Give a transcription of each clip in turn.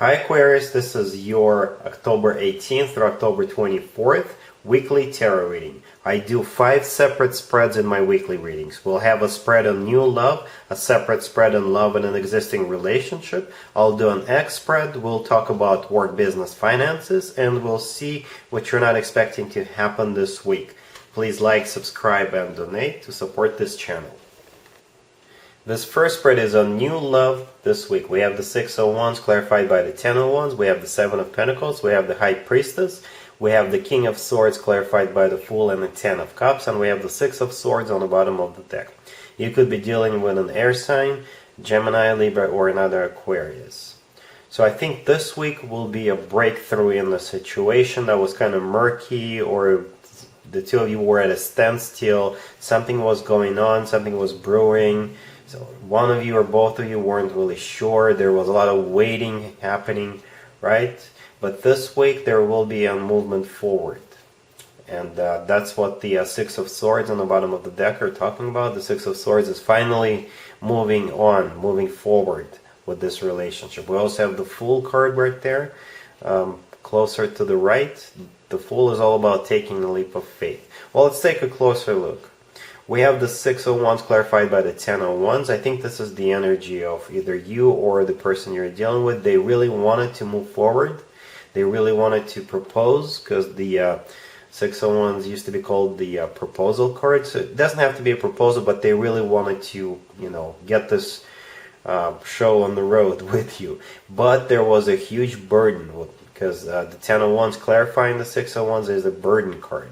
Hi Aquarius, this is your October 18th through October 24th weekly tarot reading. I do 5 separate spreads in my weekly readings. We'll have a spread on new love, a separate spread on love in an existing relationship. I'll do an X spread, we'll talk about work, business, finances, and we'll see what you're not expecting to happen this week. Please like, subscribe, and donate to support this channel. This first spread is on new love this week. We have the 6 of Wands clarified by the 10 of Wands. We have the 7 of Pentacles. We have the High Priestess. We have the King of Swords clarified by the Fool and the 10 of Cups. And we have the 6 of Swords on the bottom of the deck. You could be dealing with an air sign, Gemini, Libra, or another Aquarius. So I think this week will be a breakthrough in the situation that was kind of murky, or the two of you were at a standstill. Something was going on, something was brewing. So one of you or both of you weren't really sure. There was a lot of waiting happening, right? But this week there will be a movement forward. And that's what the 6 of Swords on the bottom of the deck are talking about. The 6 of Swords is finally moving on, moving forward with this relationship. We also have the Fool card right there, closer to the right. The Fool is all about taking a leap of faith. Well, let's take a closer look. We have the 6 of Wands clarified by the 10 of Wands. I think this is the energy of either you or the person you're dealing with. They really wanted to move forward. They really wanted to propose, because the 6 of Wands used to be called the proposal card. So it doesn't have to be a proposal, but they really wanted to, get this show on the road with you. But there was a huge burden, because the 10 of Wands clarifying the 6 of Wands is a burden card.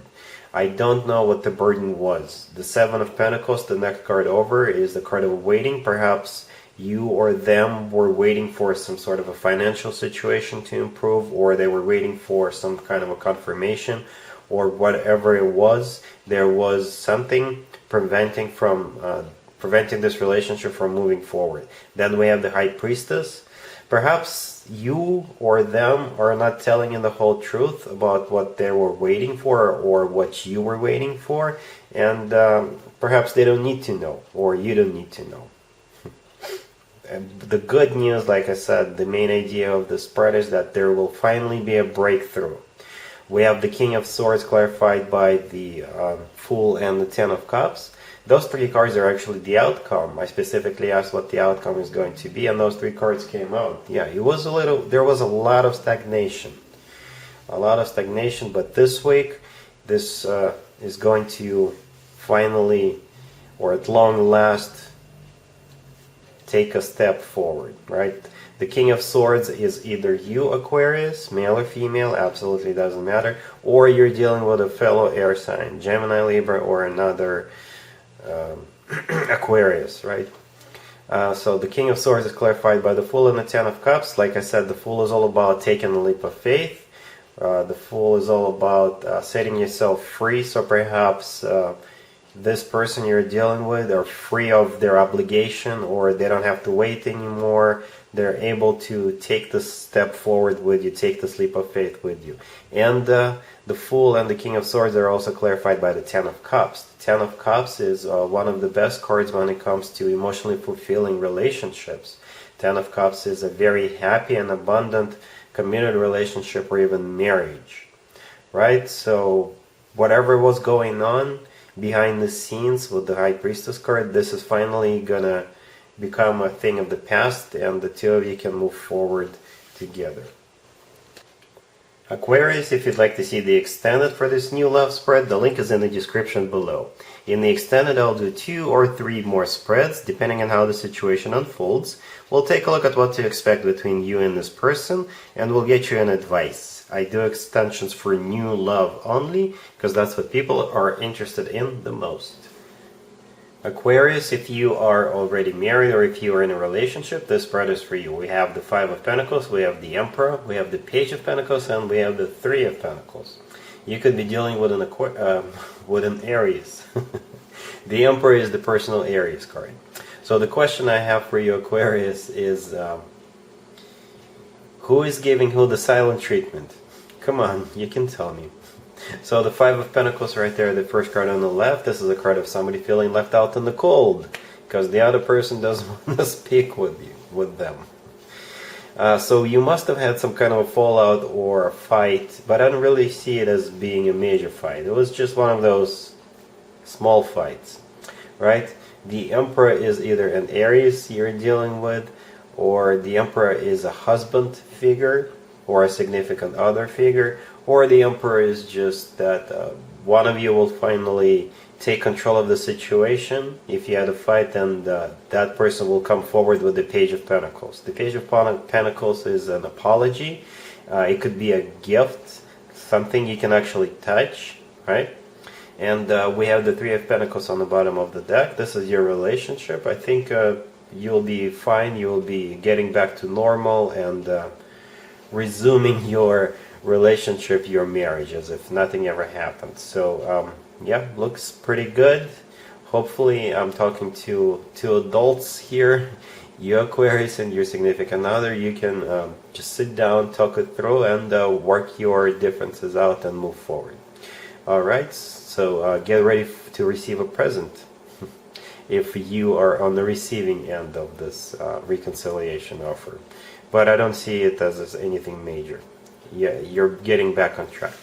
I don't know what the burden was. The 7 of Pentacles, the next card over, is the card of waiting. Perhaps you or them were waiting for some sort of a financial situation to improve, or they were waiting for some kind of a confirmation, or whatever it was. There was something preventing this relationship from moving forward. Then we have the High Priestess. Perhaps you or them are not telling you the whole truth about what they were waiting for, or what you were waiting for, and perhaps they don't need to know, or you don't need to know. And the good news, like I said, the main idea of the spread is that there will finally be a breakthrough. We have the King of Swords clarified by the Fool and the 10 of Cups. Those 3 cards are actually the outcome. I specifically asked what the outcome is going to be, and those 3 cards came out. Yeah, there was a lot of stagnation. But this week, this is going to finally, or at long last, take a step forward, right? The King of Swords is either you, Aquarius, male or female, absolutely doesn't matter, or you're dealing with a fellow air sign, Gemini, Libra, or another Aquarius, right? So the King of Swords is clarified by the Fool and the 10 of Cups. Like I said, the Fool is all about taking a leap of faith. The Fool is all about setting yourself free. So perhaps this person you're dealing with are free of their obligation, or they don't have to wait anymore. They're able to take this step forward with you, take this leap of faith with you. And the Fool and the King of Swords are also clarified by the 10 of Cups. The 10 of Cups is one of the best cards when it comes to emotionally fulfilling relationships. 10 of Cups is a very happy and abundant committed relationship, or even marriage, right? So whatever was going on behind the scenes with the High Priestess card, this is finally gonna become a thing of the past, and the two of you can move forward together. Aquarius, if you'd like to see the extended for this new love spread, the link is in the description below. In the extended, I'll do 2 or 3 more spreads, depending on how the situation unfolds. We'll take a look at what to expect between you and this person, and we'll get you an advice. I do extensions for new love only, because that's what people are interested in the most. Aquarius, if you are already married, or if you are in a relationship, this spread is for you. We have the 5 of Pentacles, we have the Emperor, we have the Page of Pentacles, and we have the 3 of Pentacles. You could be dealing with an Aries. The Emperor is the personal Aries card. So the question I have for you, Aquarius, is who is giving who the silent treatment? Come on, you can tell me. So the 5 of Pentacles right there, the first card on the left, this is a card of somebody feeling left out in the cold, because the other person doesn't want to speak with them. So you must have had some kind of a fallout or a fight, but I don't really see it as being a major fight. It was just one of those small fights, right? The Emperor is either an Aries you're dealing with, or the Emperor is a husband figure, or a significant other figure, or the Emperor is just that one of you will finally take control of the situation. If you had a fight, then that person will come forward with the Page of Pentacles. The Page of Pentacles is an apology. It could be a gift, something you can actually touch, right? And we have the Three of Pentacles on the bottom of the deck. This is your relationship. I think you'll be fine. You'll be getting back to normal and resuming your relationship, your marriage, as if nothing ever happened. So yeah, looks pretty good. Hopefully I'm talking to two adults here, you Aquarius and your significant other. You can just sit down, talk it through, and work your differences out and move forward. Alright, so get ready to receive a present if you are on the receiving end of this reconciliation offer. But I don't see it as anything major. Yeah, you're getting back on track.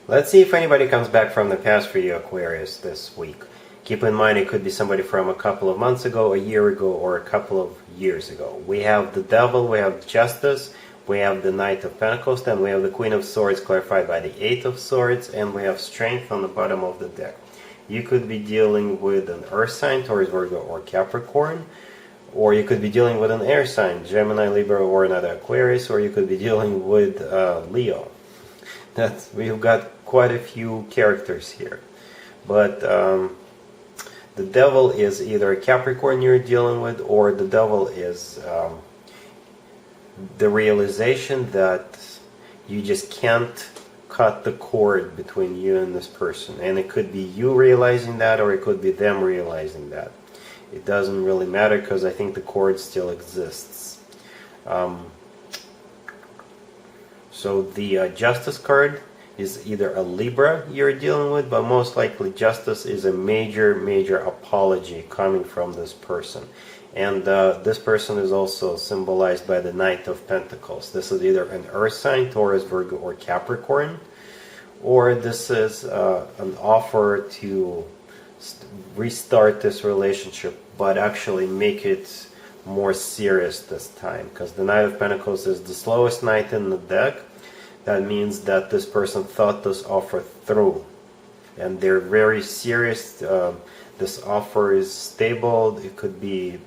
Let's see if anybody comes back from the past for you, Aquarius, this week. Keep in mind it could be somebody from a couple of months ago, a year ago, or a couple of years ago. We have the Devil, we have Justice, we have the Knight of Pentacles, then we have the Queen of Swords clarified by the Eight of Swords, and we have Strength on the bottom of the deck. You could be dealing with an Earth sign, Taurus, Virgo, or Capricorn, or you could be dealing with an air sign, Gemini, Libra, or another Aquarius, or you could be dealing with Leo. We've got quite a few characters here. But the Devil is either a Capricorn you're dealing with, or the Devil is the realization that you just can't cut the cord between you and this person. And it could be you realizing that, or it could be them realizing that. It doesn't really matter, because I think the cord still exists. So the Justice card is either a Libra you're dealing with, but most likely Justice is a major apology coming from this person. And this person is also symbolized by the Knight of Pentacles. This is either an Earth sign, Taurus, Virgo, or Capricorn, or this is an offer to restart this relationship, but actually make it more serious this time, because the Knight of Pentacles is the slowest knight in the deck. That means that this person thought this offer through, and they're very serious. This offer is stable. It could be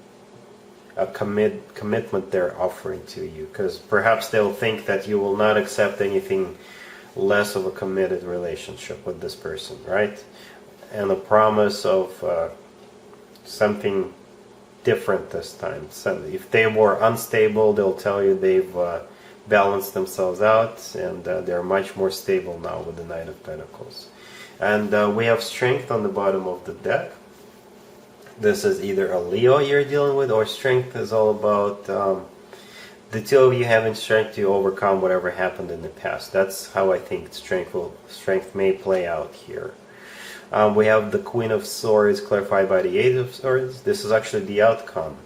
a commitment they're offering to you, because perhaps they'll think that you will not accept anything less of a committed relationship with this person, right? And a promise of something different this time. So if they were unstable, they'll tell you they've balanced themselves out, and they're much more stable now with the Knight of Pentacles. And we have Strength on the bottom of the deck. This is either a Leo you're dealing with, or Strength is all about the two of you having strength to overcome whatever happened in the past. That's how I think strength may play out here. We have the Queen of Swords clarified by the Eight of Swords. This is actually the outcome.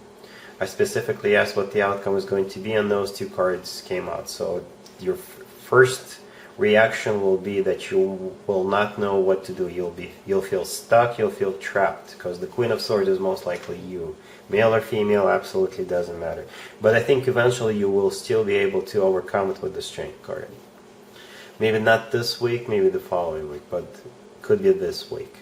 I specifically asked what the outcome was going to be, and those two cards came out. So your first reaction will be that you will not know what to do. You'll feel stuck, you'll feel trapped, because the Queen of Swords is most likely you. Male or female, absolutely doesn't matter. But I think eventually you will still be able to overcome it with the Strength card. Maybe not this week, maybe the following week, but could be this week.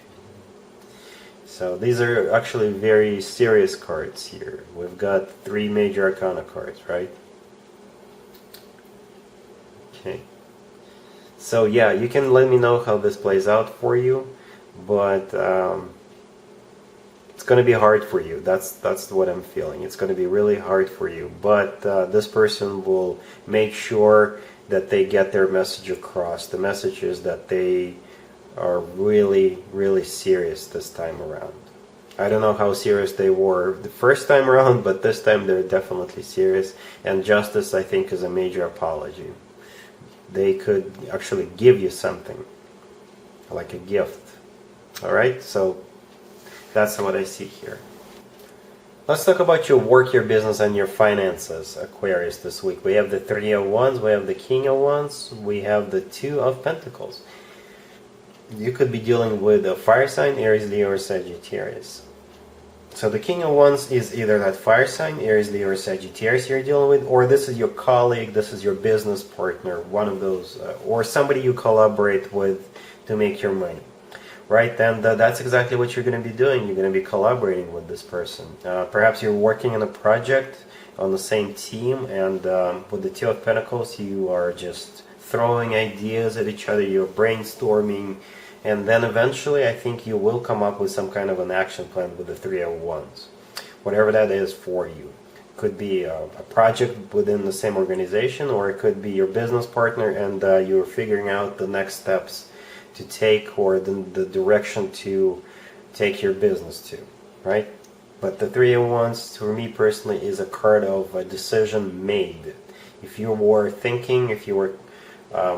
So these are actually very serious cards here. We've got 3 major arcana cards, right? Okay. So yeah, you can let me know how this plays out for you, but it's going to be hard for you. That's what I'm feeling. It's going to be really hard for you, but this person will make sure that they get their message across. The message is that they are really serious this time around. I don't know how serious they were the first time around, but this time they're definitely serious. And Justice, I think, is a major apology. They could actually give you something, like a gift. Alright, so that's what I see here. Let's talk about your work, your business, and your finances, Aquarius, this week. We have the Three of Wands, we have the King of Wands, we have the Two of Pentacles. You could be dealing with a fire sign, Aries, Leo, or Sagittarius. So the King of Wands is either that fire sign, Aries, Leo, or Sagittarius you're dealing with, or this is your colleague, this is your business partner, one of those, or somebody you collaborate with to make your money. Right, then that's exactly what you're going to be doing. You're going to be collaborating with this person. Perhaps you're working on a project on the same team, and with the Two of Pentacles, you are just throwing ideas at each other, you're brainstorming, and then eventually I think you will come up with some kind of an action plan with the Three of Wands. Whatever that is for you. Could be a project within the same organization, or it could be your business partner and you're figuring out the next steps to take, or the direction to take your business to, right? But the Three of Wands, for me personally, is a card of a decision made. If you were thinking, if you were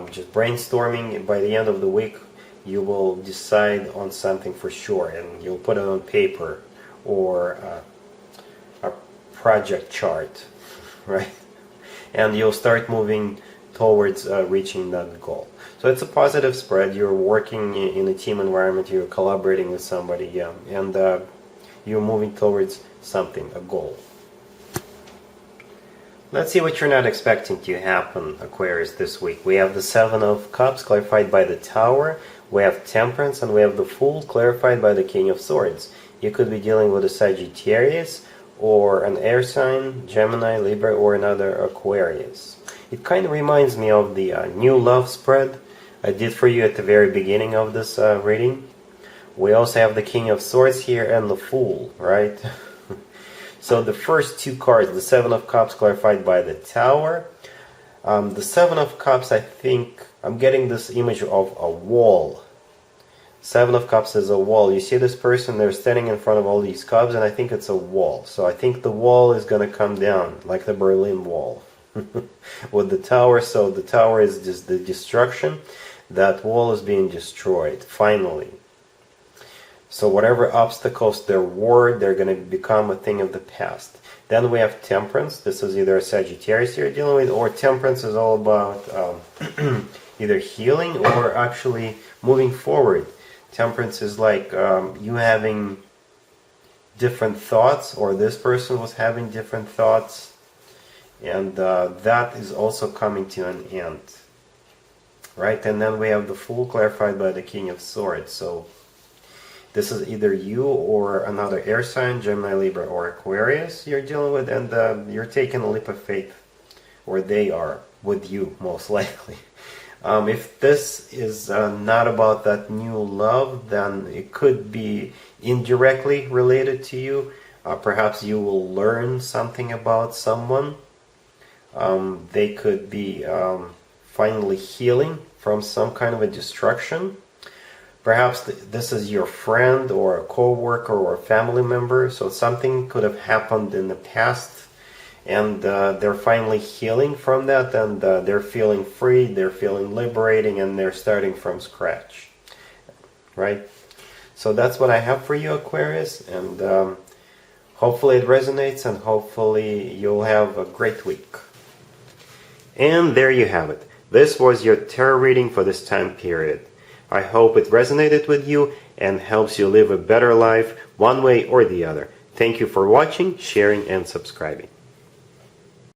just brainstorming, by the end of the week, you will decide on something for sure, and you'll put it on paper or a project chart, right? And you'll start moving towards reaching that goal. So it's a positive spread. You're working in a team environment, you're collaborating with somebody, yeah, and you're moving towards something, a goal. Let's see what you're not expecting to happen, Aquarius, this week. We have the Seven of Cups, clarified by the Tower. We have Temperance, and we have the Fool, clarified by the King of Swords. You could be dealing with a Sagittarius, or an air sign, Gemini, Libra, or another Aquarius. It kind of reminds me of the new love spread I did for you at the very beginning of this reading. We also have the King of Swords here and the Fool, right? So the first two cards, the Seven of Cups clarified by the Tower. The Seven of Cups, I think, I'm getting this image of a wall. Seven of Cups is a wall. You see this person, they're standing in front of all these cups, and I think it's a wall. So I think the wall is going to come down, like the Berlin Wall. With the Tower, so the Tower is just the destruction. That wall is being destroyed, finally. So whatever obstacles there were, they're going to become a thing of the past. Then we have Temperance. This is either a Sagittarius you're dealing with, or Temperance is all about either healing or actually moving forward. Temperance is like you having different thoughts, or this person was having different thoughts, and that is also coming to an end. Right, and then we have the Fool clarified by the King of Swords. So this is either you or another air sign, Gemini, Libra, or Aquarius you're dealing with, and you're taking a leap of faith, or they are with you, most likely. If this is not about that new love, then it could be indirectly related to you. Perhaps you will learn something about someone. They could be finally healing from some kind of a destruction. Perhaps this is your friend or a co-worker or a family member, so something could have happened in the past, and they're finally healing from that, and they're feeling free, they're feeling liberating, and they're starting from scratch. Right? So that's what I have for you, Aquarius, and hopefully it resonates, and hopefully you'll have a great week. And there you have it. This was your tarot reading for this time period. I hope it resonated with you and helps you live a better life one way or the other. Thank you for watching, sharing, and subscribing.